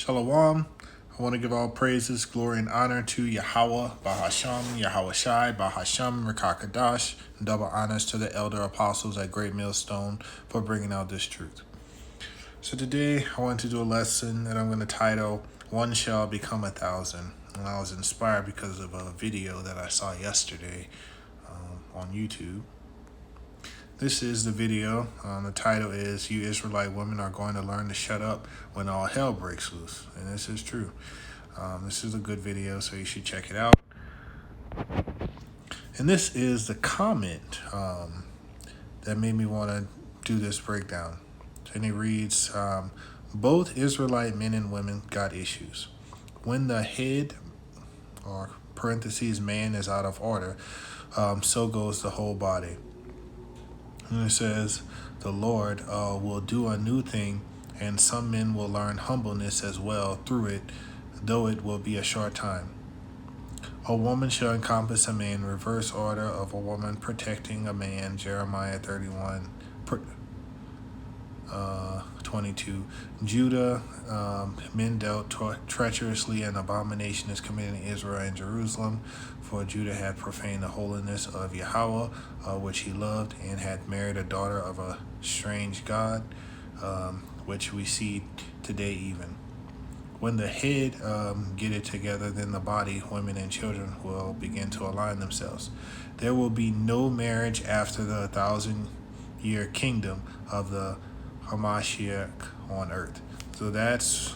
Shalom. I want to give all praises, glory, and honor to Yahweh, Bahasham, Yahweh Shai, Bahasham, Rakakadash, and double honors to the elder apostles at Great Millstone for bringing out this truth. So today I want to do a lesson that I'm going to title, One Shall Become 1,000. And I was inspired because of a video that I saw yesterday on YouTube. This is the video. The title is, You Israelite Women Are Going to Learn to Shut Up When All Hell Breaks Loose. And this is true. This is a good video, so you should check it out. And this is the comment that made me want to do this breakdown. And it reads, both Israelite men and women got issues. When the head, or parentheses, man is out of order, so goes the whole body. And it says, the Lord will do a new thing, and some men will learn humbleness as well through it, though it will be a short time. A woman shall encompass a man, reverse order of a woman protecting a man, Jeremiah 31, 22. Judah, men dealt treacherously, and abomination is committed in Israel and Jerusalem. For Judah had profaned the holiness of Yahweh, which he loved, and had married a daughter of a strange god, which we see today even. When the head get it together, then the body, women and children, will begin to align themselves. There will be no marriage after the 1,000-year kingdom of the Hamashiach on earth. So that's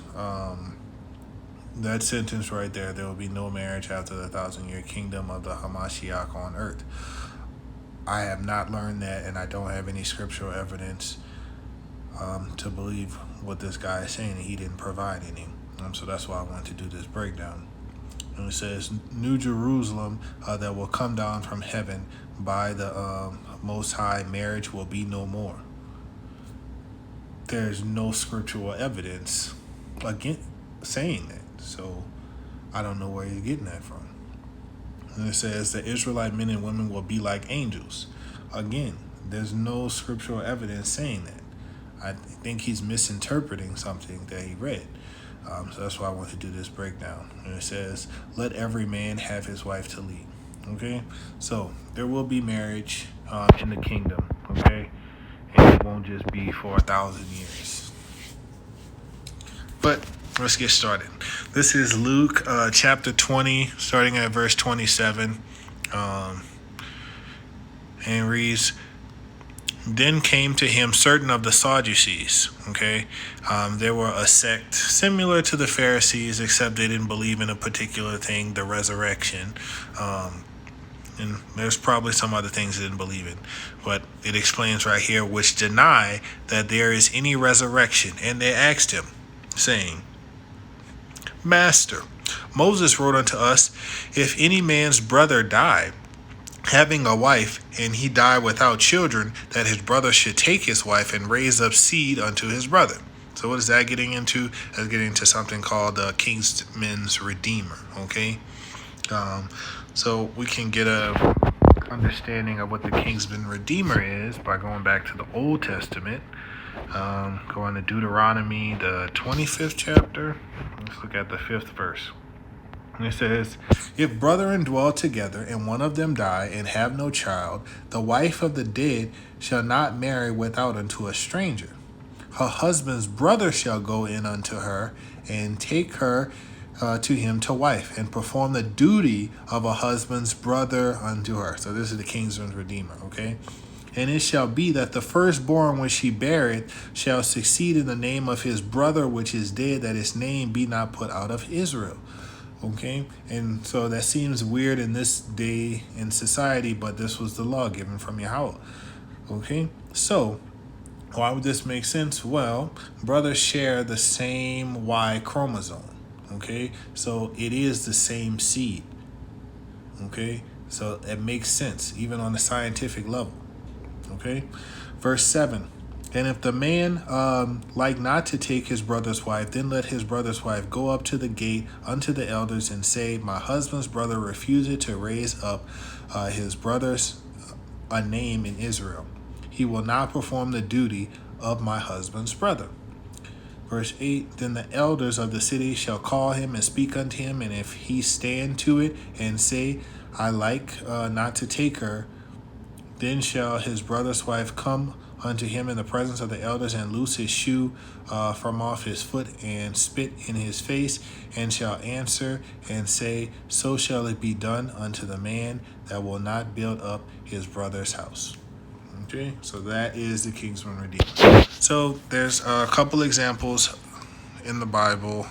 that sentence right there. There will be no marriage after the 1,000-year kingdom of the Hamashiach on earth. I have not learned that, and I don't have any scriptural evidence to believe what this guy is saying. He didn't provide any. So that's why I want to do this breakdown. And it says, New Jerusalem that will come down from heaven by the Most High, marriage will be no more. There's no scriptural evidence again saying that. So I don't know where you're getting that from. And it says the Israelite men and women will be like angels. Again, there's no scriptural evidence saying that. I think he's misinterpreting something that he read. So that's why I want to do this breakdown. And it says, let every man have his wife to lead. Okay? So there will be marriage in the kingdom. Okay? And it won't just be for 1,000 years. But let's get started. This is Luke chapter 20, starting at verse 27. And reads, Then came to him certain of the Sadducees. Okay, they were a sect similar to the Pharisees, except they didn't believe in a particular thing, the resurrection. And there's probably some other things they didn't believe in. But it explains right here, which deny that there is any resurrection. And they asked him, saying, Master, Moses wrote unto us, if any man's brother die, having a wife, and he die without children, that his brother should take his wife and raise up seed unto his brother. So what is that getting into? That's getting into something called the Kinsman's Redeemer. Okay, so we can get a understanding of what the Kinsman Redeemer is by going back to the Old Testament. Going to Deuteronomy, the 25th chapter. Let's look at the 5th verse. And it says, if brethren dwell together, and one of them die, and have no child, the wife of the dead shall not marry without unto a stranger. Her husband's brother shall go in unto her, and take her to him to wife, and perform the duty of a husband's brother unto her. So this is the Kinsman's Redeemer, okay? And it shall be that the firstborn which he beareth shall succeed in the name of his brother which is dead, that his name be not put out of Israel. Okay, and so that seems weird in this day in society, but this was the law given from Yahweh. Okay, so why would this make sense? Well, brothers share the same Y chromosome. Okay, so it is the same seed. Okay, so it makes sense even on a scientific level. Okay, verse 7. And if the man like not to take his brother's wife, then let his brother's wife go up to the gate unto the elders and say, my husband's brother refused to raise up his brother's a name in Israel. He will not perform the duty of my husband's brother. Verse 8, then the elders of the city shall call him and speak unto him, and if he stand to it and say, I like not to take her, then shall his brother's wife come unto him in the presence of the elders, and loose his shoe from off his foot, and spit in his face, and shall answer and say, so shall it be done unto the man that will not build up his brother's house. Okay, so that is the kinsman redeemer. So there's a couple examples in the Bible.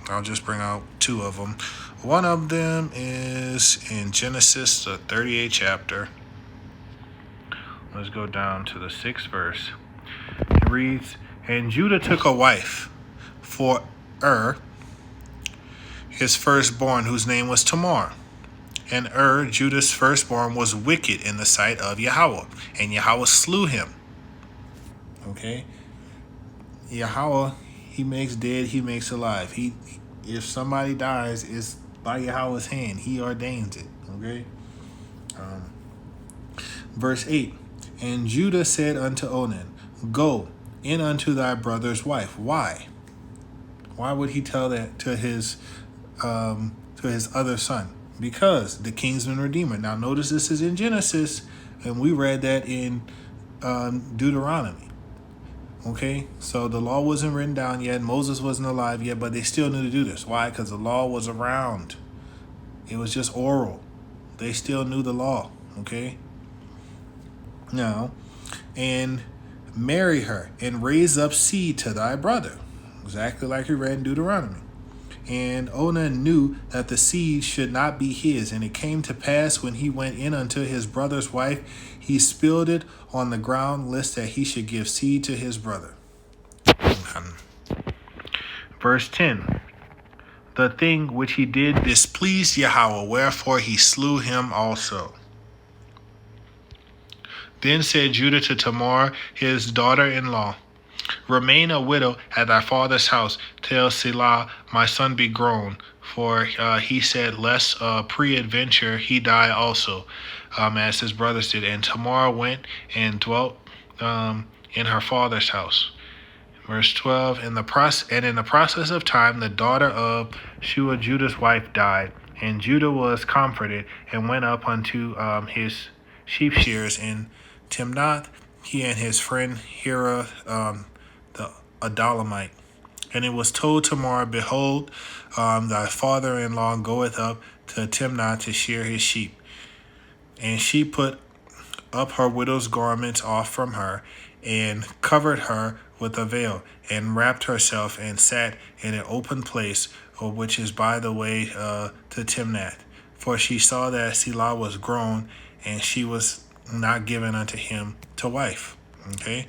I'll just bring out two of them. One of them is in Genesis, the 38th chapter. Let's go down to the 6th verse. It reads, and Judah took a wife for his firstborn, whose name was Tamar. And Judah's firstborn, was wicked in the sight of Yahweh, and Yahweh slew him. Okay? Yahweh, he makes dead, he makes alive. If somebody dies, it's by Yahweh's hand. He ordains it. Okay? Verse 8, and Judah said unto Onan, go in unto thy brother's wife. Why? Why would he tell that to his other son? Because the kinsman redeemer. Now notice this is in Genesis, and we read that in Deuteronomy. Okay, so the law wasn't written down yet. Moses wasn't alive yet, but they still knew to do this. Why? Because the law was around. It was just oral. They still knew the law. Okay. Now, and marry her and raise up seed to thy brother. Exactly like we read in Deuteronomy. And Onan knew that the seed should not be his. And it came to pass, when he went in unto his brother's wife, he spilled it on the ground, lest that he should give seed to his brother. Verse 10. The thing which he did displeased Yahweh, wherefore he slew him also. Then said Judah to Tamar, his daughter-in-law, remain a widow at thy father's house till Selah my son be grown. For he said, lest pre-adventure he die also, as his brothers did. And Tamar went and dwelt in her father's house. Verse 12, in the process of time, the daughter of Shua, Judah's wife, died. And Judah was comforted, and went up unto his sheep shears in Timnath, he and his friend Hira, the Adullamite. And it was told Tamar, behold, thy father-in-law goeth up to Timnath to shear his sheep. And she put up her widow's garments off from her, and covered her with a veil, and wrapped herself, and sat in an open place, which is by the way to Timnath. For she saw that Selah was grown, and she was not given unto him to wife. Okay?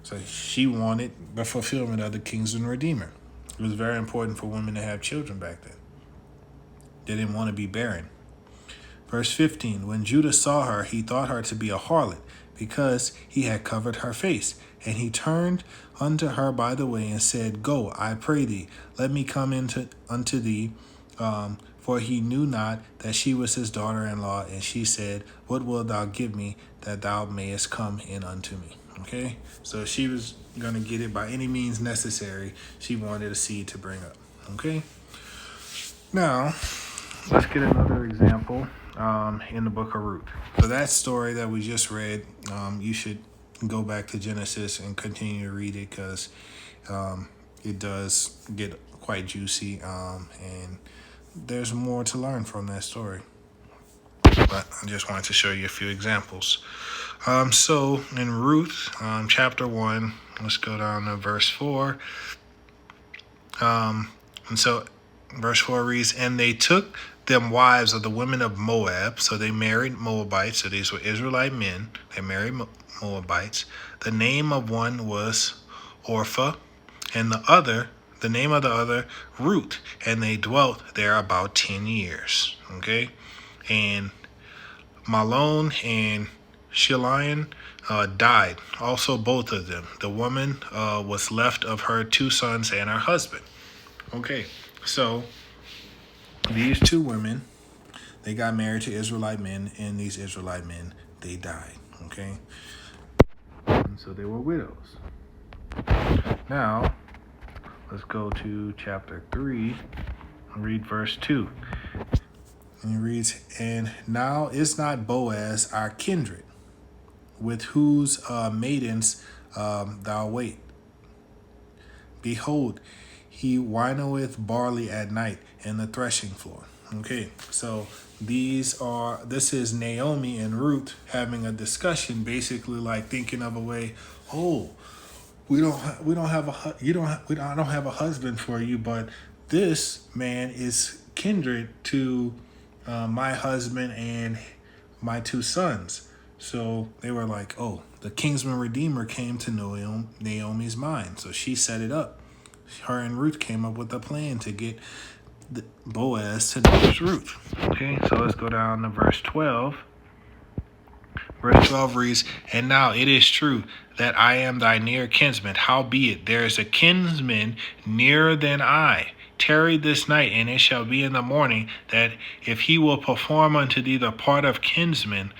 So she wanted the fulfillment of the kinsman redeemer. It was very important for women to have children back then. They didn't want to be barren. Verse 15, when Judah saw her, he thought her to be a harlot, because he had covered her face. And he turned unto her by the way, and said, go, I pray thee, let me come unto thee. For he knew not that she was his daughter-in-law. And she said, what wilt thou give me, that thou mayest come in unto me? Okay, so she was going to get it by any means necessary. She wanted a seed to bring up. Okay, now let's get another example in the book of Ruth. So that story that we just read, you should go back to Genesis and continue to read it, because it does get quite juicy, and there's more to learn from that story. But I just wanted to show you a few examples. So in Ruth, chapter 1, let's go down to verse 4. And so verse 4 reads, and they took them wives of the women of Moab. So they married Moabites. So these were Israelite men. They married Moabites. The name of one was Orpha, and the name of the other, Ruth. And they dwelt there about 10 years. Okay. And Mahlon and Chilion died, also both of them. The woman was left of her 2 sons and her husband. Okay, so these 2 women, they got married to Israelite men, and these Israelite men, they died. Okay, and so they were widows. Now, Let's go to chapter 3 and read verse 2. And it reads, "And now is not Boaz our kindred, with whose maidens thou wait? Behold, he winnoweth barley at night in the threshing floor." Okay, so this is Naomi and Ruth having a discussion, basically like thinking of a way. Oh, we don't have I don't have a husband for you, but this man is kindred to my husband and my two sons. So they were like, oh, the kinsman redeemer came to Naomi's mind. So she set it up. Her and Ruth came up with a plan to get Boaz to notice Ruth. Okay, so let's go down to verse 12. Verse 12 reads, "And now it is true that I am thy near kinsman. Howbeit there is a kinsman nearer than I. Tarry this night, and it shall be in the morning that if he will perform unto thee the part of kinsman,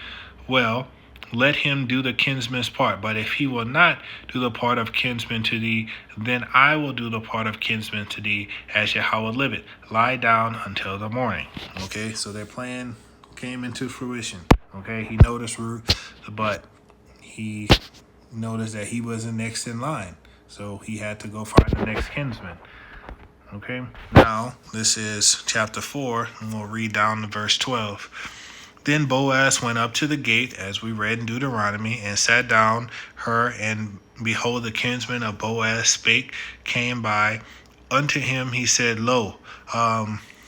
well, let him do the kinsman's part. But if he will not do the part of kinsman to thee, then I will do the part of kinsman to thee, as Yahweh liveth. Lie down until the morning." Okay, so their plan came into fruition. Okay, he noticed Ruth, but he noticed that he wasn't next in line. So he had to go find the next kinsman. Okay, now this is chapter 4, and we'll read down to verse 12. "Then Boaz went up to the gate, as we read in Deuteronomy, and sat down her, and behold, the kinsman of Boaz spake, came by unto him. He said, Lo,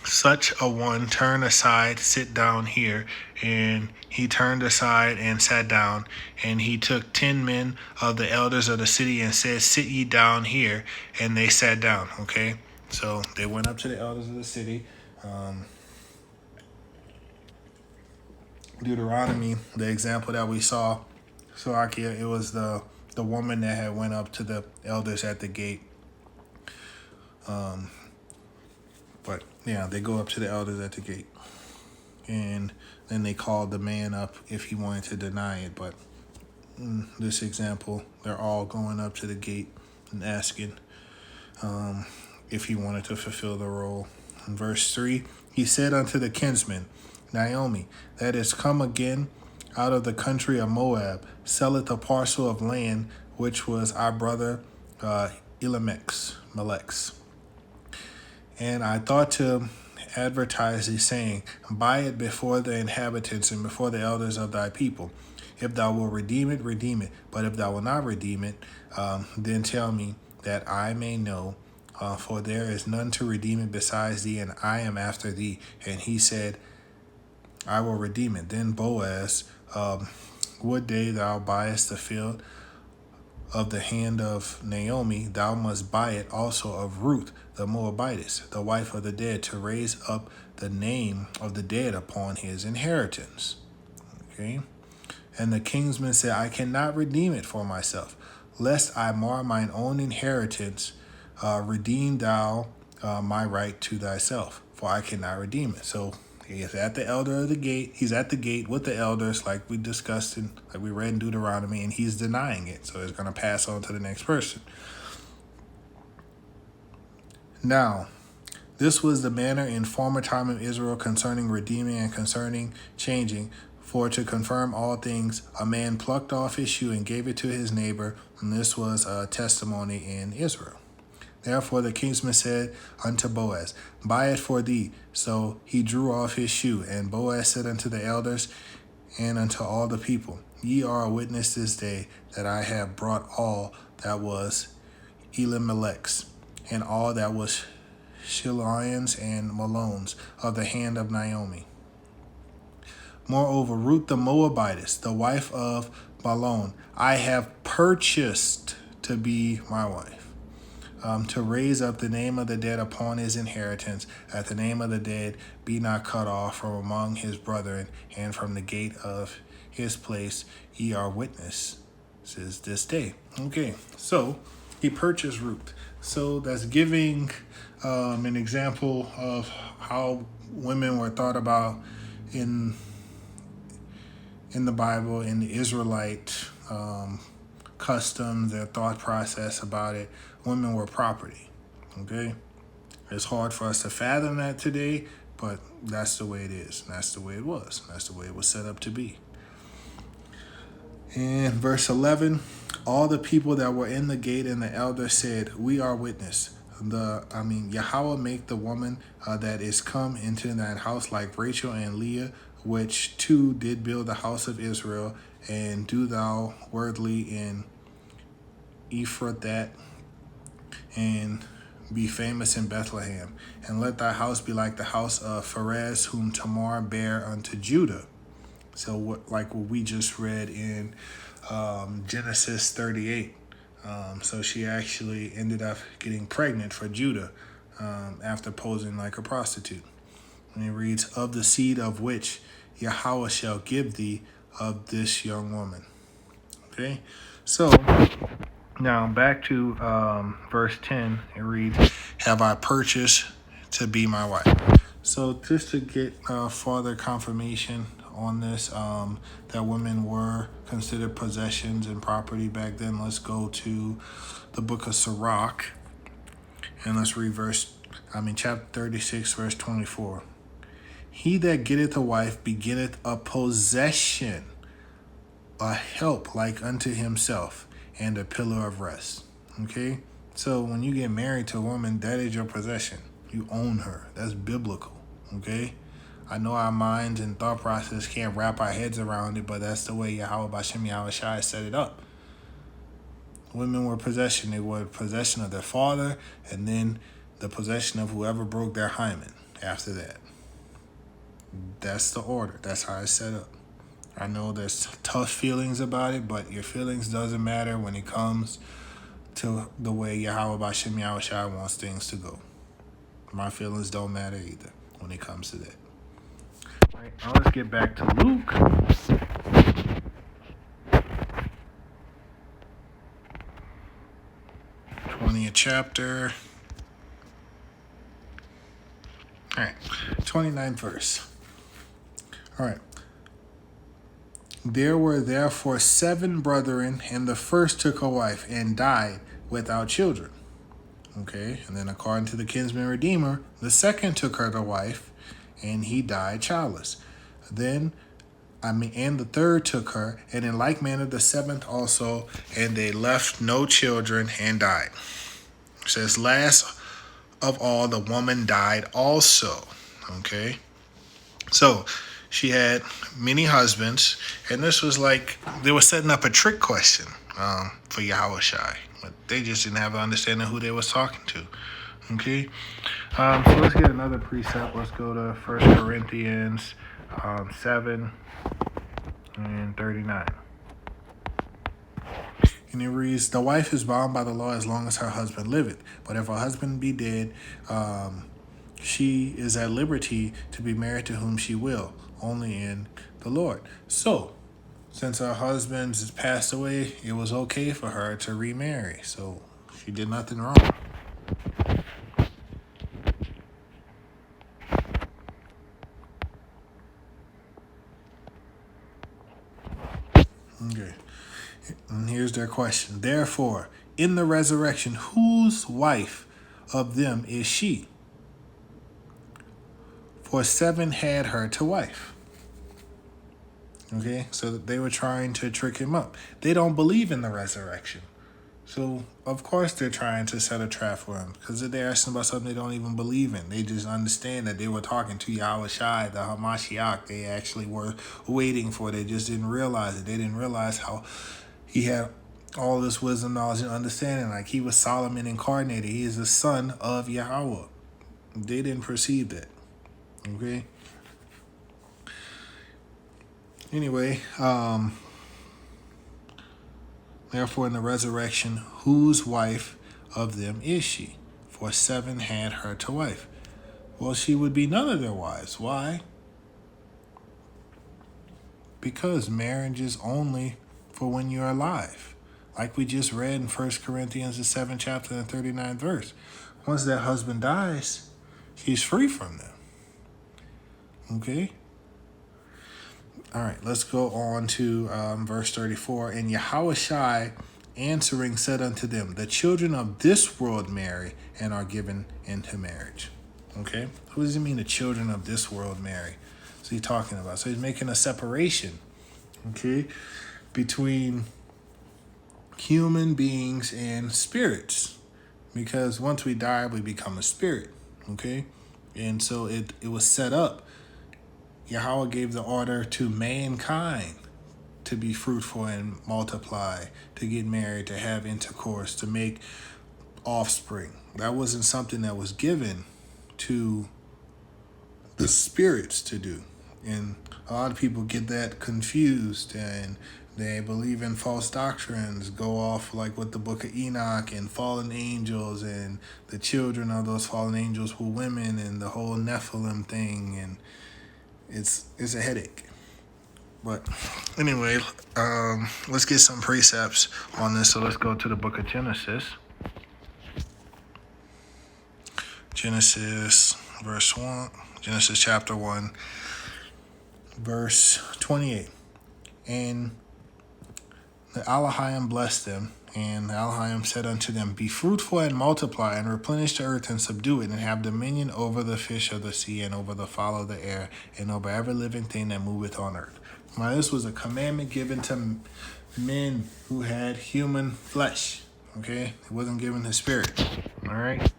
such a one, turn aside, sit down here. And he turned aside and sat down. And he took 10 men of the elders of the city and said, Sit ye down here. And they sat down." Okay, so they went up to the elders of the city. Deuteronomy, the example that we saw, Salakia, it was the woman that had went up to the elders at the gate. But yeah, they go up to the elders at the gate, and then they called the man up if he wanted to deny it. But in this example, they're all going up to the gate and asking if he wanted to fulfill the role. In verse 3, "He said unto the kinsman, Naomi, that is come again out of the country of Moab, selleth a parcel of land which was our brother Elimelech's. And I thought to advertise thee, saying, Buy it before the inhabitants and before the elders of thy people. If thou wilt redeem it, redeem it. But if thou wilt not redeem it, then tell me, that I may know. For there is none to redeem it besides thee, and I am after thee." And he said, "I will redeem it." Then Boaz, "Would day thou buyest the field of the hand of Naomi, thou must buy it also of Ruth the Moabitess, the wife of the dead, to raise up the name of the dead upon his inheritance." Okay. And the kinsman said, "I cannot redeem it for myself, lest I mar mine own inheritance. Redeem thou my right to thyself, for I cannot redeem it." So he's at the elder of the gate. He's at the gate with the elders, like we discussed and like we read in Deuteronomy, and he's denying it. So it's going to pass on to the next person. "Now, this was the manner in former time of Israel concerning redeeming and concerning changing. For to confirm all things, a man plucked off his shoe and gave it to his neighbor, and this was a testimony in Israel. Therefore the kinsman said unto Boaz, Buy it for thee. So he drew off his shoe. And Boaz said unto the elders and unto all the people, Ye are a witness this day that I have brought all that was Elimelech's, and all that was Chilion's and Malon's of the hand of Naomi. Moreover, Ruth the Moabitess, the wife of Malon, I have purchased to be my wife, to raise up the name of the dead upon his inheritance, that the name of the dead be not cut off from among his brethren, and from the gate of his place ye are witnesses this day." Okay, so he purchased Ruth. So that's giving an example of how women were thought about in the Bible, in the Israelite customs, their thought process about it. Women were property. Okay? It's hard for us to fathom that today, but that's the way it is. That's the way it was. That's the way it was set up to be. In verse 11, all the people that were in the gate and the elder said, "We are witness. Yahweh make the woman that is come into that house like Rachel and Leah, which two did build the house of Israel, and do thou worthily in Ephrath and be famous in Bethlehem. And let thy house be like the house of Pharez, whom Tamar bare unto Judah." So like what we just read in Genesis 38. So she actually ended up getting pregnant for Judah after posing like a prostitute. And it reads, "Of the seed of which Yahweh shall give thee of this young woman." Okay, so now back to verse 10. It reads, "Have I purchased to be my wife?" So just to get further confirmation on this, that women were considered possessions and property back then, let's go to the book of Sirach, and let's read chapter 36, verse 24. "He that getteth a wife begetteth a possession, a help like unto himself, and a pillar of rest." Okay? So when you get married to a woman, that is your possession. You own her. That's biblical. Okay? I know our minds and thought process can't wrap our heads around it, but that's the way Yahweh Bashem Yahweh Shai set it up. Women were possession. They were possession of their father, and then the possession of whoever broke their hymen after that. That's the order. That's how it's set up. I know there's tough feelings about it, but your feelings doesn't matter when it comes to the way Yahweh Bashem Yahweh Shai wants things to go. My feelings don't matter either when it comes to that. All right, now let's get back to Luke. 20th chapter. All right, 29th verse. All right. "There were therefore 7 brethren, and the first took a wife and died without children." Okay, and then according to the kinsman redeemer, the second took her to wife, and he died childless. And the third took her, and in like manner the 7th also, and they left no children and died. It says, "Last of all, the woman died also." Okay, so she had many husbands, and this was like they were setting up a trick question for Yahweh Shai, but they just didn't have an understanding of who they was talking to. Okay, so let's get another precept. Let's go to 1 Corinthians 7 and 39. And it reads, "The wife is bound by the law as long as her husband liveth. But if her husband be dead, she is at liberty to be married to whom she will, only in the Lord." So, since her husband has passed away, it was okay for her to remarry. So, she did nothing wrong. Okay. And here's their question. "Therefore, in the resurrection, whose wife of them is she? For 7 had her to wife." Okay, so they were trying to trick him up. They don't believe in the resurrection. So, of course, they're trying to set a trap for him, because they're asking about something they don't even believe in. They just understand that they were talking to Yahweh Shai, the Hamashiach. They actually were waiting for it. They just didn't realize it. They didn't realize how he had all this wisdom, knowledge, and understanding. Like he was Solomon incarnated. He is the son of Yahweh. They didn't perceive that. Okay? Anyway, therefore in the resurrection, whose wife of them is she? For 7 had her to wife. Well, she would be none of their wives. Why? Because marriage is only for when you're alive. Like we just read in 1 Corinthians, the 7th chapter and 39th verse. Once that husband dies, he's free from them. Okay? All right, let's go on to verse 34. "And Yahweh Shai answering said unto them, the children of this world marry and are given into marriage. Okay? What does it mean, the children of this world marry? What's he talking about? So he's making a separation, okay, between human beings and spirits. Because once we die, we become a spirit, okay? And so it was set up. Yahweh gave the order to mankind to be fruitful and multiply, to get married, to have intercourse, to make offspring. That wasn't something that was given to the spirits to do. And a lot of people get that confused, and they believe in false doctrines, go off like with the book of Enoch and fallen angels, and the children of those fallen angels were women, and the whole Nephilim thing, and it's a headache. But anyway, let's get some precepts on this. So let's go to the book of Genesis. Genesis chapter 1, verse 28. And the Elohim blessed them, and the Elohim said unto them, be fruitful and multiply, and replenish the earth, and subdue it, and have dominion over the fish of the sea, and over the fowl of the air, and over every living thing that moveth on earth. Now this was a commandment given to men who had human flesh, okay? It wasn't given to spirit, all right?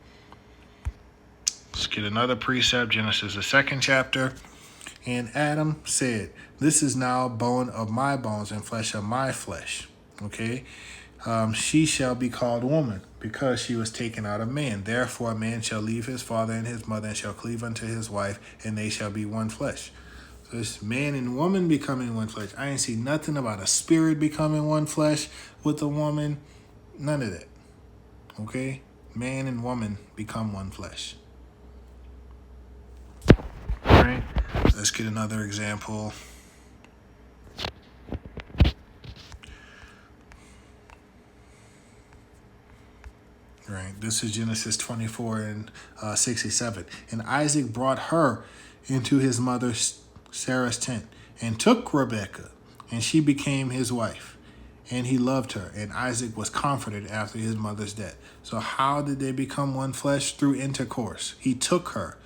Let's get another precept, Genesis, the 2nd chapter. And Adam said, this is now bone of my bones and flesh of my flesh. Okay? She shall be called woman, because she was taken out of man. Therefore a man shall leave his father and his mother, and shall cleave unto his wife, and they shall be one flesh. So it's man and woman becoming one flesh. I ain't see nothing about a spirit becoming one flesh with a woman. None of that. Okay? Man and woman become one flesh. All right? Let's get another example. Right. This is Genesis 24 and 67. And Isaac brought her into his mother Sarah's tent, and took Rebekah, and she became his wife. And he loved her, and Isaac was comforted after his mother's death. So how did they become one flesh? Through intercourse. He took her.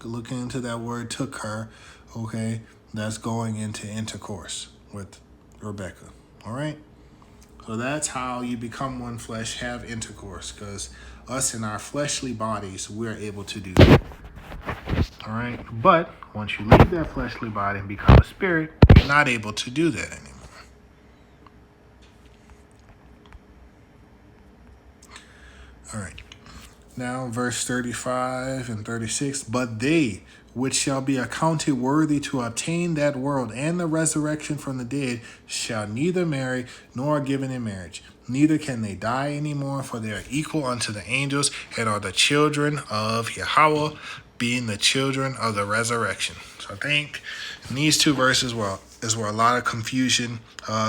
Looking into that word, took her, okay, that's going into intercourse with Rebekah. All right? So that's how you become one flesh, have intercourse, because us in our fleshly bodies, we're able to do that. All right? But once you leave that fleshly body and become a spirit, you're not able to do that anymore. All right. Now, verse 35 and 36, but they which shall be accounted worthy to obtain that world and the resurrection from the dead shall neither marry nor are given in marriage. Neither can they die anymore, for they are equal unto the angels and are the children of Yahweh, being the children of the resurrection. So I think in these two verses is where a lot of confusion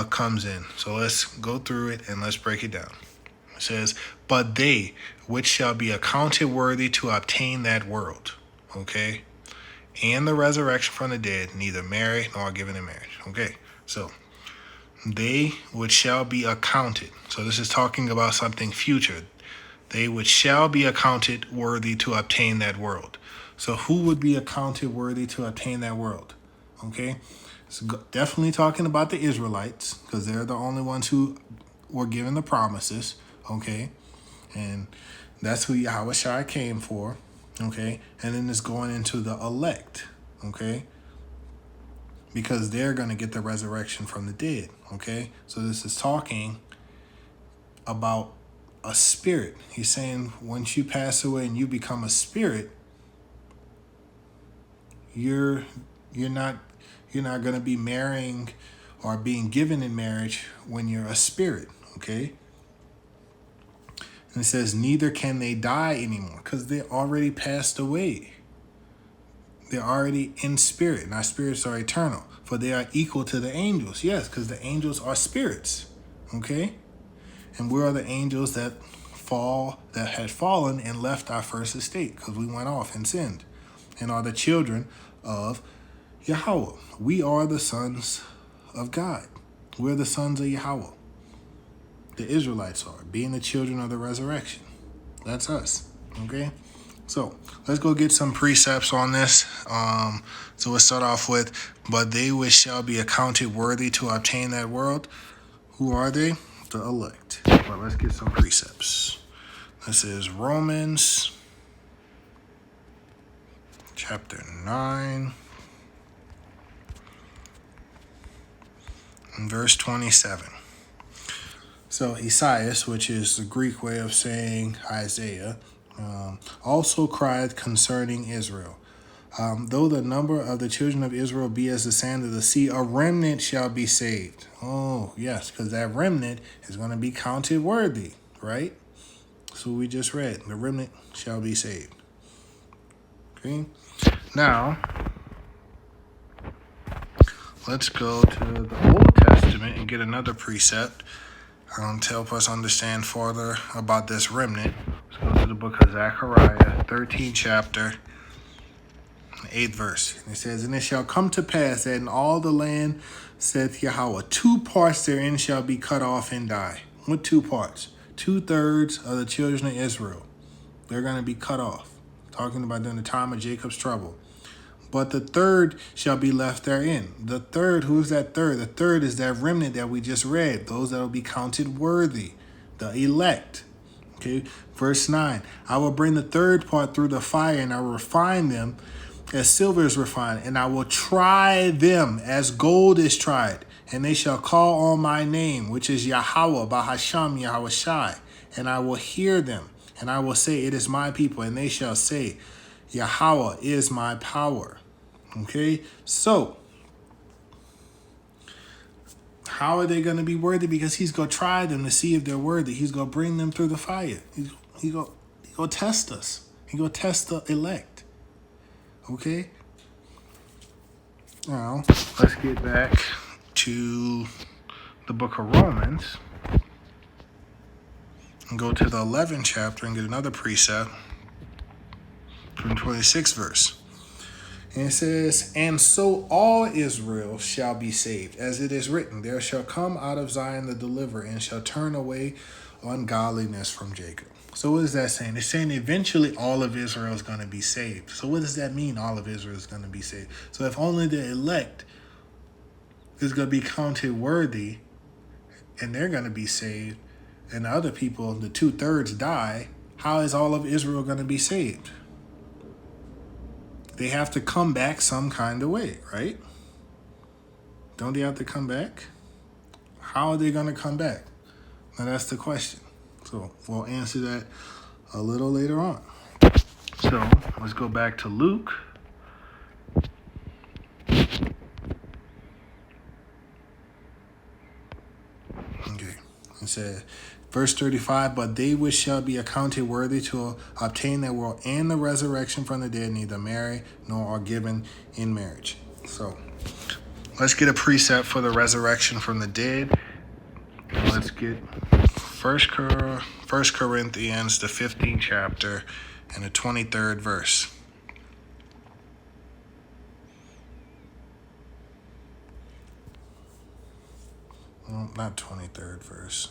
comes in. So let's go through it and let's break it down. It says, but they which shall be accounted worthy to obtain that world, okay, and the resurrection from the dead, neither marry nor are given in marriage. Okay, so they which shall be accounted. So this is talking about something future. They which shall be accounted worthy to obtain that world. So who would be accounted worthy to obtain that world? Okay, it's definitely talking about the Israelites, because they're the only ones who were given the promises. Okay, and that's who Yahushua came for. Okay, and then it's going into the elect. Okay, because they're going to get the resurrection from the dead. Okay, so this is talking about a spirit. He's saying once you pass away and you become a spirit, you're not going to be marrying or being given in marriage when you're a spirit. Okay. And it says, neither can they die anymore, because they already passed away. They're already in spirit, and our spirits are eternal, for they are equal to the angels. Yes, because the angels are spirits, okay? And we are the angels that had fallen and left our first estate, because we went off and sinned, and are the children of Yahweh. We are the sons of God. We're the sons of Yahweh. the Israelites are, being the children of the resurrection. That's us. Okay? So let's go get some precepts on this. So we'll start off with, but they which shall be accounted worthy to obtain that world. Who are they? The elect. But let's get some precepts. This is Romans chapter 9 and verse 27. So Esaias, which is the Greek way of saying Isaiah, also cried concerning Israel. Though the number of the children of Israel be as the sand of the sea, a remnant shall be saved. Oh, yes, because that remnant is going to be counted worthy, right? So we just read, the remnant shall be saved. Okay. Now, let's go to the Old Testament and get another precept to help us understand further about this remnant. Let's go to the book of Zechariah, 13th chapter, 8th verse. And it says, and it shall come to pass that in all the land, saith Yahweh, 2 parts therein shall be cut off and die. What 2 parts? 2/3 of the children of Israel. They're going to be cut off. Talking about during the time of Jacob's trouble. But the 3rd shall be left therein. The 3rd, who is that 3rd? The 3rd is that remnant that we just read. Those that will be counted worthy. The elect. Okay. Verse 9. I will bring the 3rd part through the fire, and I will refine them as silver is refined. And I will try them as gold is tried. And they shall call on my name, which is Yahweh, Bahasham, Yahweh Shai. And I will hear them. And I will say, it is my people. And they shall say, Yahweh is my power. Okay, so how are they going to be worthy? Because he's going to try them to see if they're worthy. He's going to bring them through the fire. He's going to test us. He's going to test the elect. Okay, now let's get back to the book of Romans and go to the 11th chapter and get another precept from 26th verse. And it says, and so all Israel shall be saved, as it is written, there shall come out of Zion the deliverer, and shall turn away ungodliness from Jacob. So what is that saying? It's saying eventually all of Israel is going to be saved. So what does that mean, all of Israel is going to be saved? So if only the elect is going to be counted worthy, and they're going to be saved, and the other people, the 2/3 die, how is all of Israel going to be saved? They have to come back some kind of way, right? Don't they have to come back? How are they going to come back? Now that's the question. So we'll answer that a little later on. So let's go back to Luke. Okay. It says, verse 35, but they which shall be accounted worthy to obtain that world and the resurrection from the dead neither marry nor are given in marriage. So let's get a precept for the resurrection from the dead. And let's get 1 Corinthians, the 15th chapter and the 23rd verse. Well, not 23rd verse.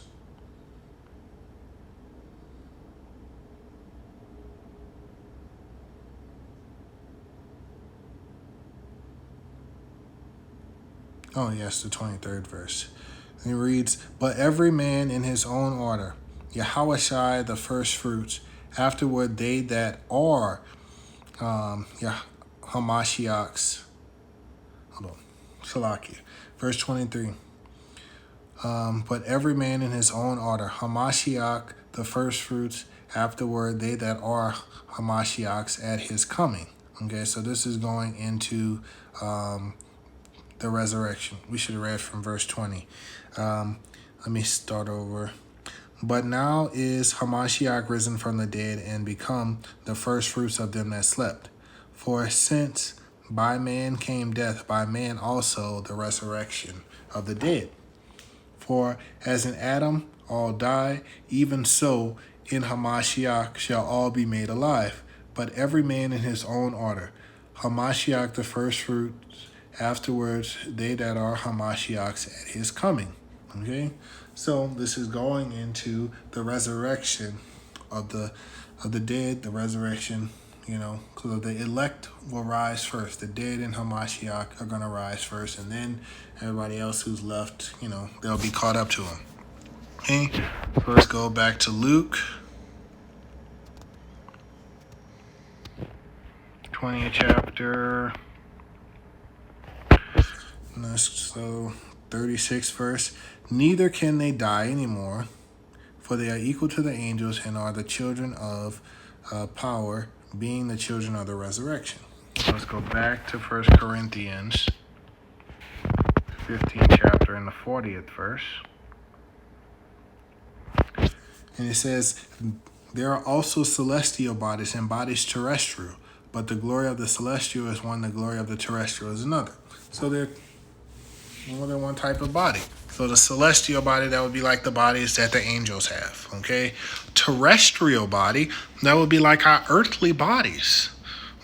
Oh, yes, the 23rd verse. And it reads, but every man in his own order, Yahweh Shai the first fruits, afterward they that are Hamashiachs. Hold on. Salakia. Verse 23. But every man in his own order, Hamashiach the first fruits, afterward they that are Hamashiachs at his coming. Okay, so this is going into the resurrection. We should have read from verse 20. Let me start over. But now is Hamashiach risen from the dead and become the first fruits of them that slept. For since by man came death, by man also the resurrection of the dead. For as in Adam all die, even so in Hamashiach shall all be made alive, but every man in his own order. Hamashiach the first fruits, afterwards they that are Hamashiachs at his coming. Okay, So this is going into the resurrection of the dead, the resurrection, because the elect will rise first. The dead in Hamashiach are going to rise first, and then everybody else who's left, they'll be caught up to them. Okay, so let's go back to Luke 20th chapter. So 36th verse. Neither can they die anymore, for they are equal to the angels and are the children of power, being the children of the resurrection. Let's go back to 1 Corinthians 15th chapter and the 40th verse. And it says, there are also celestial bodies and bodies terrestrial, but the glory of the celestial is one, the glory of the terrestrial is another. So they're more than one type of body. So the celestial body, that would be like the bodies that the angels have, okay? Terrestrial body, that would be like our earthly bodies,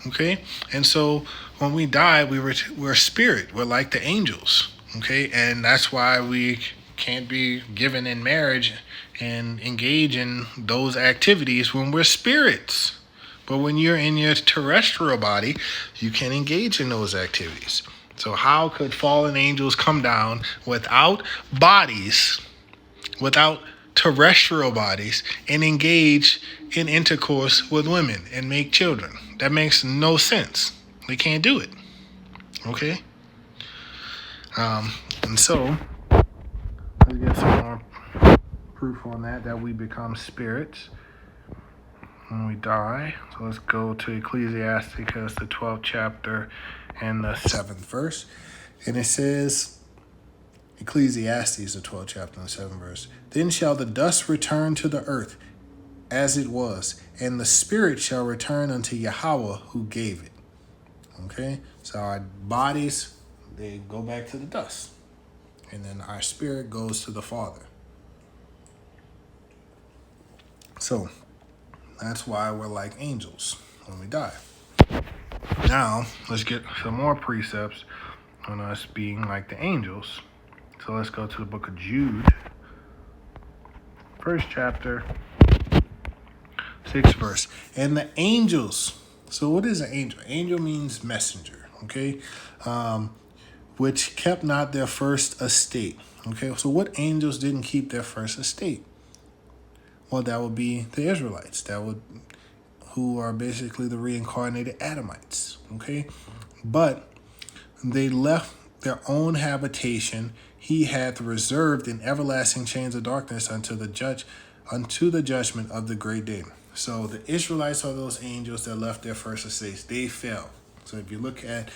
okay? And so when we die, we're spirit. We're like the angels, okay? And that's why we can't be given in marriage and engage in those activities when we're spirits. But when you're in your terrestrial body, you can engage in those activities. So how could fallen angels come down without bodies, without terrestrial bodies, and engage in intercourse with women and make children? That makes no sense. They can't do it. Okay? And so, let's get some more proof on that we become spirits when we die. So let's go to Ecclesiasticus, the 12th chapter and the 7th verse. And it says, Ecclesiastes, the 12th chapter and the 7th verse, then shall the dust return to the earth as it was, and the spirit shall return unto Yahweh who gave it. Okay? So our bodies, they go back to the dust. And then our spirit goes to the Father. So that's why we're like angels when we die. Now, let's get some more precepts on us being like the angels. So let's go to the book of Jude, 1st chapter, 6th verse. And the angels, so what is an angel? Angel means messenger, okay? Which kept not their first estate. Okay, so what angels didn't keep their first estate? Well, that would be the Israelites. Who are basically the reincarnated Adamites. Okay, but they left their own habitation. He hath reserved in everlasting chains of darkness unto the judgment of the great day. So the Israelites are those angels that left their first estates. They fell. So if you look at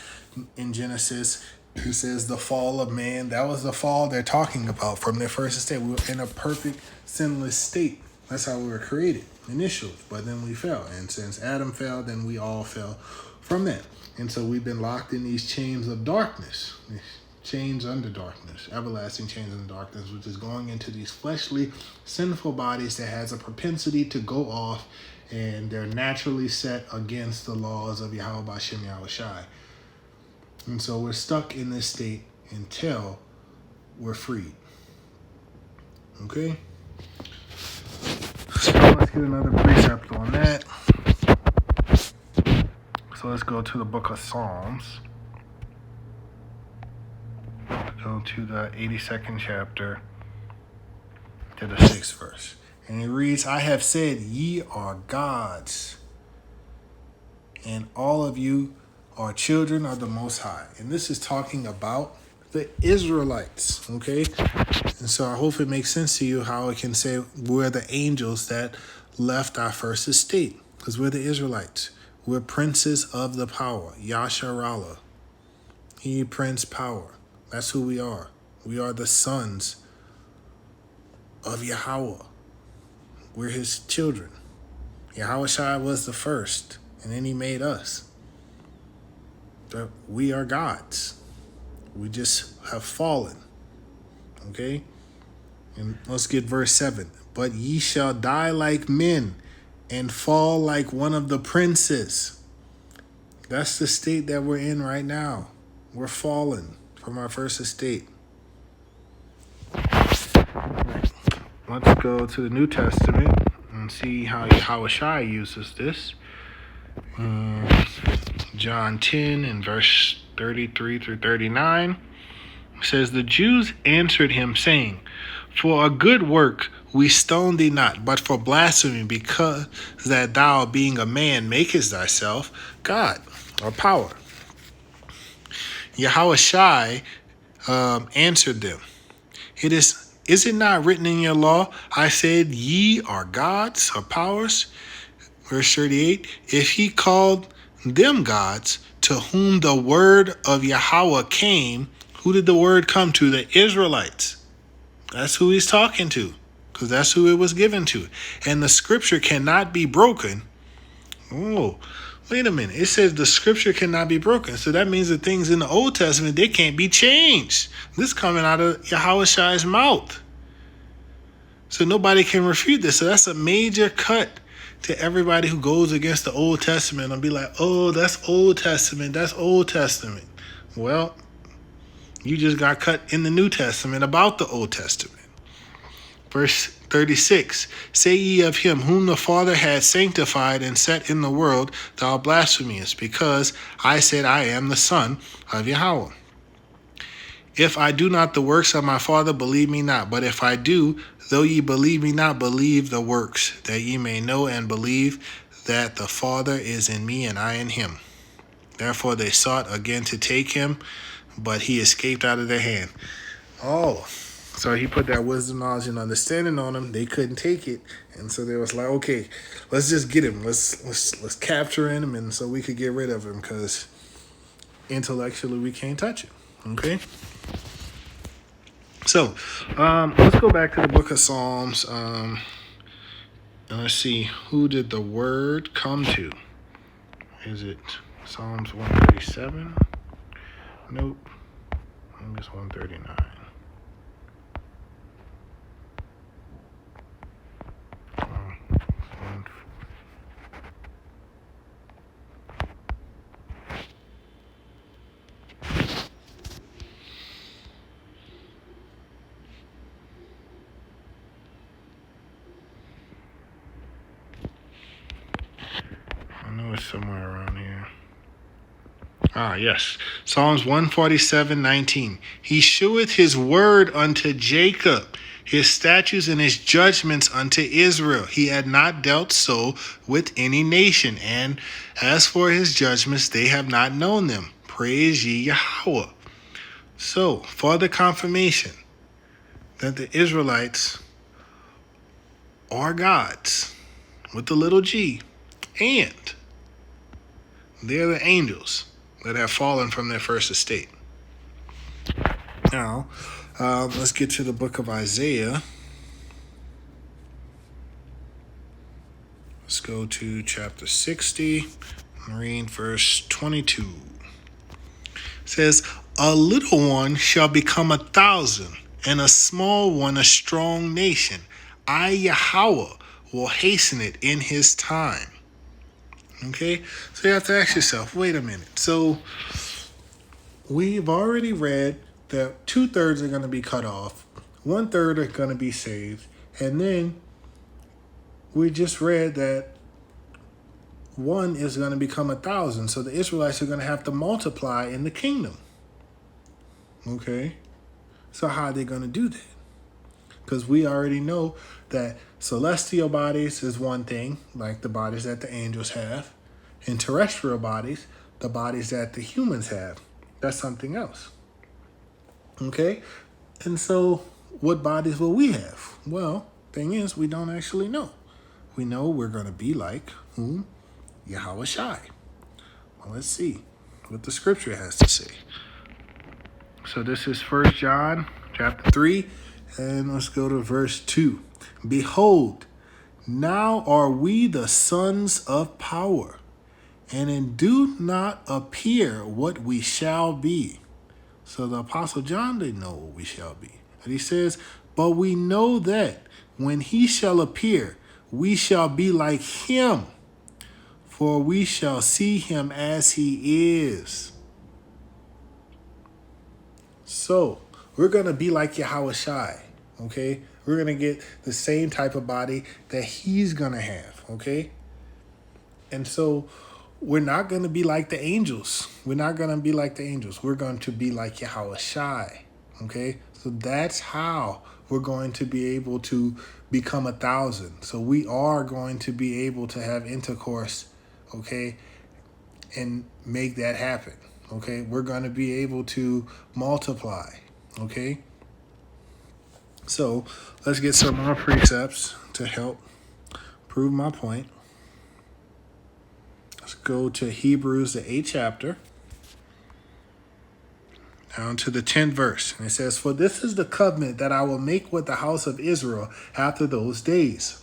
in Genesis, it says the fall of man. That was the fall they're talking about from their first estate. We were in a perfect, sinless state. That's how we were created initially. But then we fell. And since Adam fell, then we all fell from that. And so we've been locked in these chains of darkness. Chains under darkness. Everlasting chains under darkness, which is going into these fleshly, sinful bodies that has a propensity to go off. And they're naturally set against the laws of Yahweh Bashem Yahushai. And so we're stuck in this state until we're freed. Okay? So let's get another precept on that. So let's go to the book of Psalms. Go to the 82nd chapter to the 6th verse. And it reads, I have said, ye are gods, and all of you are children of the Most High. And this is talking about the Israelites, okay? And so I hope it makes sense to you how it can say we're the angels that left our first estate, because we're the Israelites. We're princes of the power, Yasharallah. He prince power. That's who we are. We are the sons of Yahweh. We're his children. Yahushua was the first, and then he made us. But we are gods. We just have fallen. Okay? And let's get verse 7. But ye shall die like men and fall like one of the princes. That's the state that we're in right now. We're fallen from our first estate. let's go to the New Testament and see how Yahushua uses this. John 10 and verse 33 through 39 says, the Jews answered him, saying, for a good work we stone thee not, but for blasphemy, because that thou, being a man, makest thyself God, or power. Yahushua answered them, is it not written in your law, I said ye are gods or powers? Verse 38, if he called them gods, to whom the word of Yahweh came, who did the word come to? The Israelites. That's who he's talking to, because that's who it was given to. And the scripture cannot be broken. Oh, wait a minute. It says the scripture cannot be broken. So that means the things in the Old Testament, they can't be changed. This is coming out of Yahushua's mouth. So nobody can refute this. So that's a major cut to everybody who goes against the Old Testament and be like, oh, that's Old Testament. That's Old Testament. Well, you just got cut in the New Testament about the Old Testament. Verse 36, say ye of him whom the Father had sanctified and set in the world, thou blasphemest, because I said I am the Son of Yahweh. If I do not the works of my Father, believe me not. But if I do, though ye believe me not, believe the works, that ye may know and believe that the Father is in me and I in him. Therefore they sought again to take him, but he escaped out of their hand. Oh, so he put that wisdom, knowledge, and understanding on him. They couldn't take it, and so they was like, okay, let's just get him. Let's capture him, and so we could get rid of him, because intellectually we can't touch him. Okay. So let's go back to the book of Psalms, and let's see, who did the word come to? Is it Psalms 137? Nope. I think it's 139. I know it's somewhere around here. Yes. Psalms 147:19. He sheweth his word unto Jacob, his statutes and his judgments unto Israel. He had not dealt so with any nation, and as for his judgments, they have not known them. Praise ye Yahweh. So, further confirmation that the Israelites are gods with the little g, and they're the angels that have fallen from their first estate. Now, let's get to the book of Isaiah. Let's go to chapter 60 and read verse 22. It says, a little one shall become 1,000, and a small one a strong nation. I, Yahweh, will hasten it in his time. Okay, so you have to ask yourself, wait a minute. So we've already read that 2/3 are going to be cut off, 1/3 are going to be saved, and then we just read that one is going to become 1,000. So the Israelites are going to have to multiply in the kingdom. Okay, so how are they going to do that? Because we already know that celestial bodies is one thing, like the bodies that the angels have, and terrestrial bodies, the bodies that the humans have, that's something else. Okay? And so what bodies will we have? Well, thing is, we don't actually know. We know we're going to be like whom? Yahushua. Well, let's see what the scripture has to say. So this is 1 John chapter 3, and let's go to verse 2. Behold, now are we the sons of power, and it do not appear what we shall be. So the Apostle John didn't know what we shall be. And he says, but we know that when he shall appear, we shall be like him, for we shall see him as he is. So we're going to be like Yahushua, okay? We're going to get the same type of body that he's going to have, okay? And so we're not going to be like the angels. We're not going to be like the angels. We're going to be like Yahushai, okay? So that's how we're going to be able to become 1,000. So we are going to be able to have intercourse, okay, and make that happen, okay? We're going to be able to multiply, okay? So let's get some more precepts to help prove my point. Let's go to Hebrews, the 8th chapter, down to the 10th verse. And it says, "For this is the covenant that I will make with the house of Israel after those days,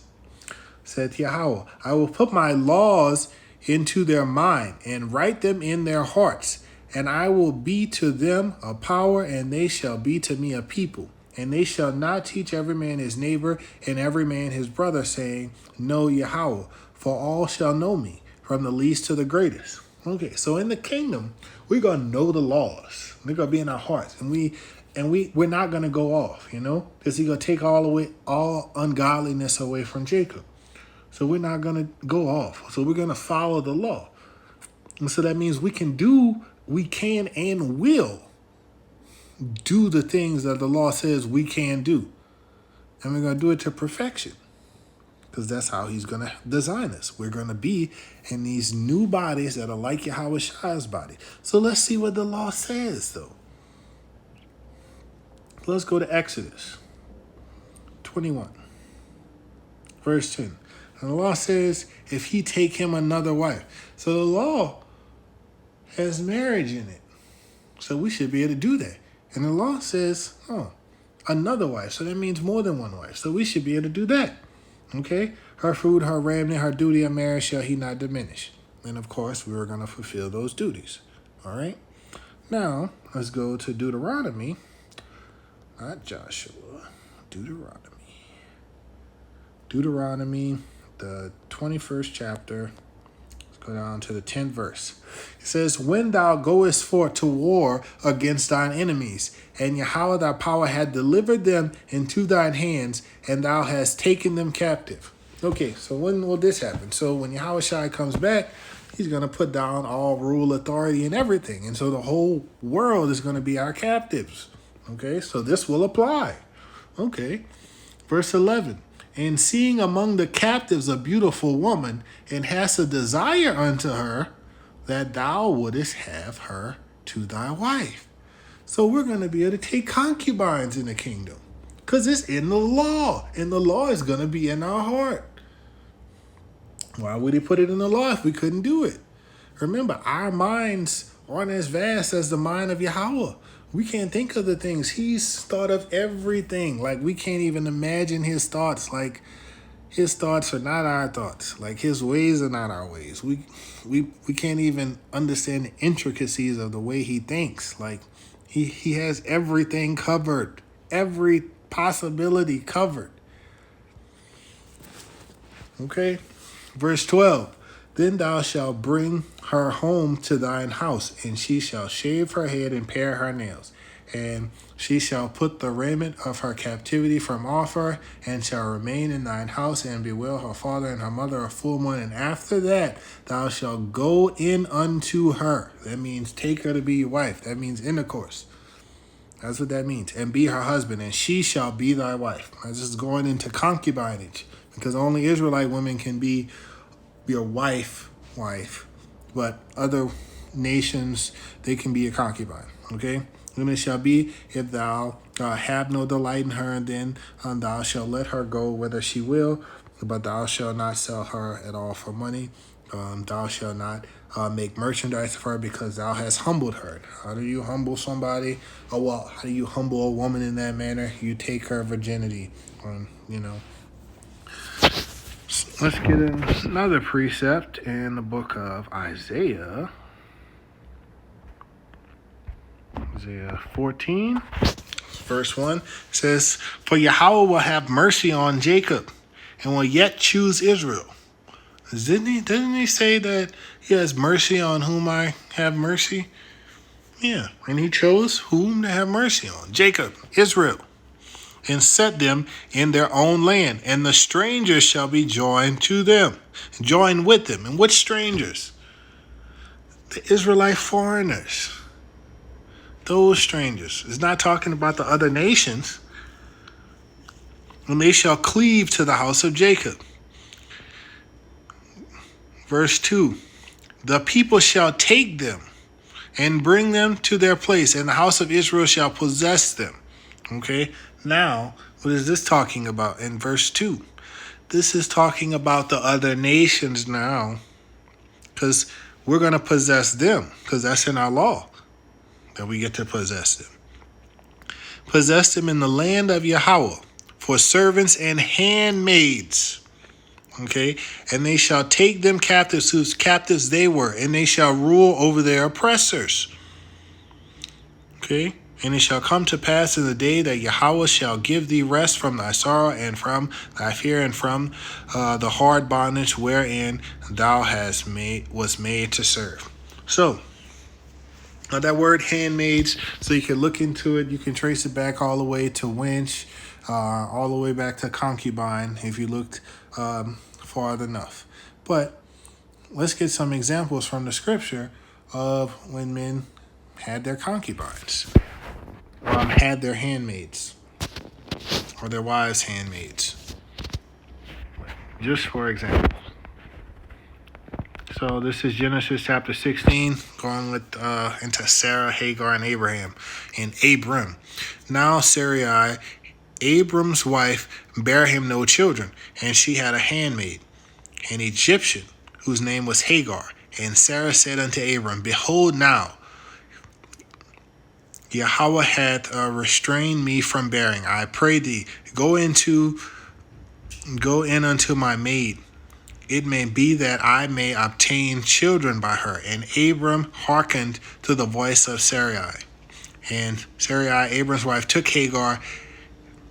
saith Yahweh. I will put my laws into their mind and write them in their hearts. And I will be to them a power, and they shall be to me a people. And they shall not teach every man his neighbor and every man his brother, saying, Know Yahweh, for all shall know me, from the least to the greatest." Okay, so in the kingdom, we're gonna know the laws. They're gonna be in our hearts, and we're not gonna go off, because he's gonna take all ungodliness away from Jacob. So we're not gonna go off. So we're gonna follow the law, and so that means we can and will do the things that the law says we can do, and we're gonna do it to perfection. Because that's how he's going to design us. We're going to be in these new bodies that are like Yahushai's body. So let's see what the law says, though. Let's go to Exodus 21, verse 10. And the law says, if he take him another wife. So the law has marriage in it. So we should be able to do that. And the law says, another wife. So that means more than one wife. So we should be able to do that. Okay, her food, her raiment, her duty of marriage shall he not diminish. And of course, we were going to fulfill those duties. All right. Now, let's go to Deuteronomy, not Joshua, Deuteronomy, the 21st chapter. Let's go down to the 10th verse. It says, "When thou goest forth to war against thine enemies, and Yahweh thy power had delivered them into thine hands, and thou hast taken them captive." Okay, so when will this happen? So when Yahushua comes back, he's going to put down all rule, authority, and everything. And so the whole world is going to be our captives. Okay, so this will apply. Okay, verse 11. "And seeing among the captives a beautiful woman, and hast a desire unto her, that thou wouldest have her to thy wife." So we're going to be able to take concubines in the kingdom because it's in the law, and the law is going to be in our heart. Why would he put it in the law if we couldn't do it? Remember, our minds aren't as vast as the mind of Yahweh. We can't think of the things. He's thought of everything. Like, we can't even imagine his thoughts. Like, his thoughts are not our thoughts. Like, his ways are not our ways. We can't even understand the intricacies of the way he thinks. Like, he has everything covered. Every possibility covered. Okay? Verse 12. "Then thou shalt bring her home to thine house, and she shall shave her head and pare her nails. And she shall put the raiment of her captivity from off her, and shall remain in thine house, and bewail her father and her mother a full month. And after that thou shalt go in unto her." That means take her to be your wife. That means intercourse. That's what that means. "And be her husband, and she shall be thy wife." This is going into concubinage, because only Israelite women can be your wife, but other nations, they can be a concubine, okay? "And it shall be, if thou have no delight in her, then thou shalt let her go whither she will, but thou shalt not sell her at all for money. Thou shalt not make merchandise of her, because thou hast humbled her." How do you humble somebody? How do you humble a woman in that manner? You take her virginity, Let's get another precept in the book of Isaiah. Isaiah 14, verse 1 says, "For Yahweh will have mercy on Jacob, and will yet choose Israel." Doesn't he say that he has mercy on whom I have mercy? Yeah, and he chose whom to have mercy on. Jacob, Israel. and set them in their own land, and the strangers shall be joined to them, joined with them. And which strangers? The Israelite foreigners. Those strangers. It's not talking about the other nations. And they shall cleave to the house of Jacob. Verse 2. The people shall take them and bring them to their place, and the house of Israel shall possess them. Okay, now, what is this talking about in verse 2? This is talking about the other nations now, because we're going to possess them, because that's in our law, that we get to possess them. Possess them in the land of Yahweh for servants and handmaids. Okay, and they shall take them captives whose captives they were, and they shall rule over their oppressors. Okay, and it shall come to pass in the day that Yahweh shall give thee rest from thy sorrow and from thy fear and from the hard bondage wherein thou was made to serve. So, that word handmaids, so you can look into it, you can trace it back all the way to wench, all the way back to concubine if you looked far enough. But let's get some examples from the scripture of when men had their concubines, had their handmaids, or their wives' handmaids. Just for example. So this is Genesis chapter 16, going with into Sarah, Hagar, and Abraham, and Abram. Now Sarai, Abram's wife, bare him no children, and she had a handmaid, an Egyptian, whose name was Hagar. And Sarah said unto Abram, Behold now, Yahweh hath restrained me from bearing. I pray thee, go in unto my maid. It may be that I may obtain children by her. And Abram hearkened to the voice of Sarai. And Sarai, Abram's wife, took Hagar,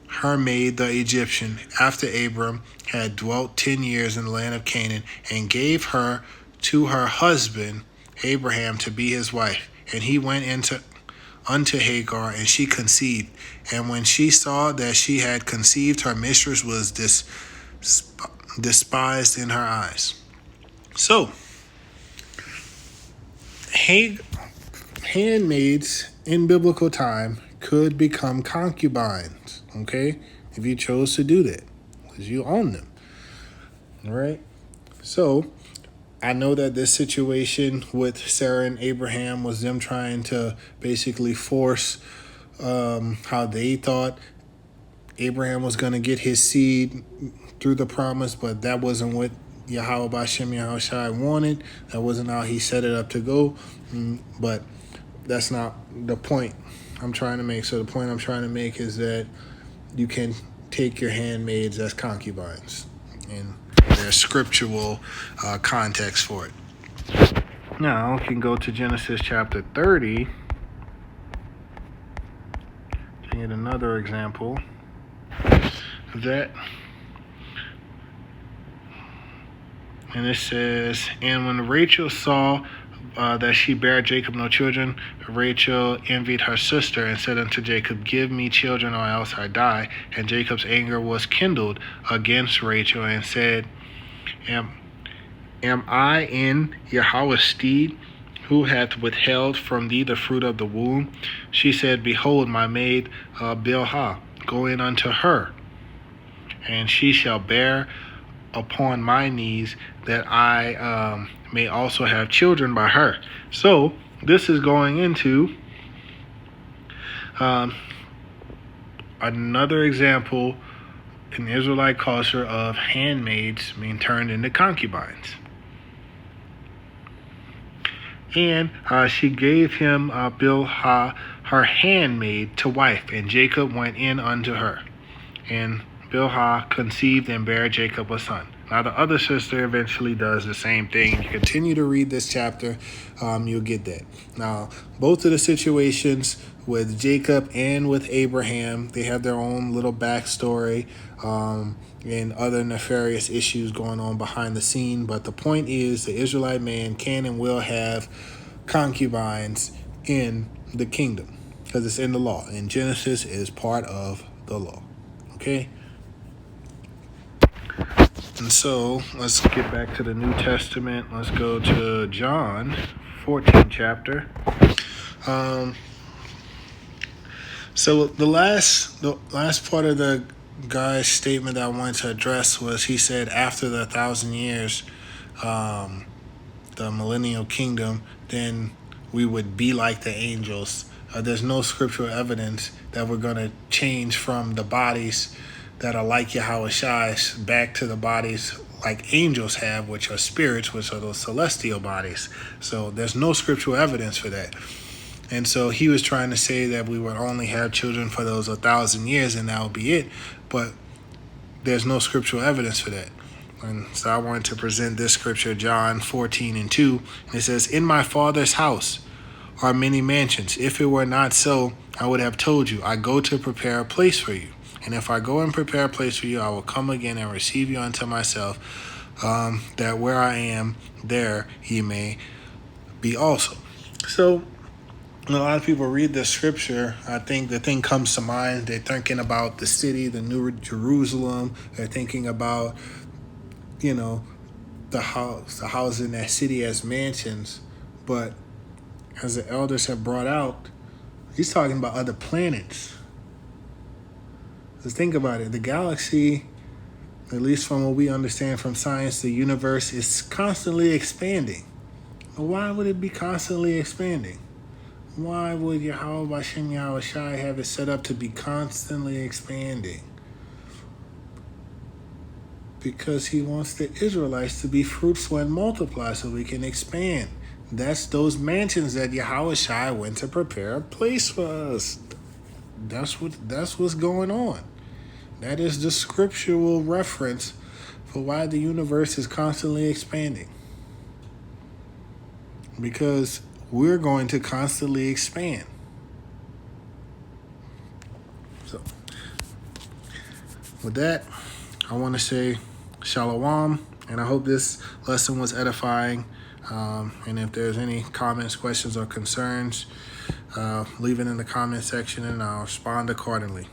her maid, the Egyptian, after Abram had dwelt 10 years in the land of Canaan, and gave her to her husband Abraham to be his wife. And he went unto Hagar, and she conceived. And when she saw that she had conceived, her mistress was despised in her eyes. So, handmaids in biblical time could become concubines, okay, if you chose to do that, because you own them. All right. So I know that this situation with Sarah and Abraham was them trying to basically force how they thought Abraham was going to get his seed through the promise, but that wasn't what Yahweh Bashem Yahushai wanted. That wasn't how he set it up to go. But that's not the point I'm trying to make. So the point I'm trying to make is that you can take your handmaids as concubines, and there's scriptural context for it. Now, we can go to Genesis chapter 30 to get another example of that. And it says, and when Rachel saw that she bare Jacob no children, Rachel envied her sister and said unto Jacob, Give me children, or else I die. And Jacob's anger was kindled against Rachel, and said, Am I in Yahweh's stead, who hath withheld from thee the fruit of the womb? She said, Behold, my maid Bilhah, go in unto her, and she shall bear upon my knees, that I may also have children by her. So this is going into another example in Israelite culture of handmaids being turned into concubines. And she gave him Bilhah, her handmaid, to wife, and Jacob went in unto her. And Bilhah conceived and bare Jacob a son. Now the other sister eventually does the same thing. You continue to read this chapter, you'll get that. Now, both of the situations with Jacob and with Abraham, they have their own little backstory and other nefarious issues going on behind the scene. But the point is, the Israelite man can and will have concubines in the kingdom, because it's in the law. And Genesis is part of the law. Okay? And so let's get back to the New Testament. Let's go to John 14 chapter. So the last part of the guy's statement that I wanted to address was he said after the 1,000 years, the millennial kingdom, then we would be like the angels. There's no scriptural evidence that we're going to change from the bodies that are like Yahweh Shai's back to the bodies like angels have, which are spirits, which are those celestial bodies. So there's no scriptural evidence for that. And so he was trying to say that we would only have children for those 1,000 years and that would be it. But there's no scriptural evidence for that. And so I wanted to present this scripture, John 14:2. And it says, "In my Father's house are many mansions. If it were not so, I would have told you, I go to prepare a place for you. And if I go and prepare a place for you, I will come again and receive you unto myself, that where I am, there ye may be also." So when a lot of people read this scripture, I think the thing comes to mind. They're thinking about the city, the New Jerusalem. They're thinking about, the house in that city as mansions. But as the elders have brought out, he's talking about other planets. Just think about it. The galaxy, at least from what we understand from science, the universe is constantly expanding. Why would it be constantly expanding? Why would Yahweh Bashem Yahweh Shai have it set up to be constantly expanding? Because he wants the Israelites to be fruitful and multiply so we can expand. That's those mansions that Yahweh Shai went to prepare a place for us. That's what's going on. That is the scriptural reference for why the universe is constantly expanding. Because we're going to constantly expand. So, with that, I want to say Shalom, and I hope this lesson was edifying. And if there's any comments, questions, or concerns, leave it in the comment section and I'll respond accordingly.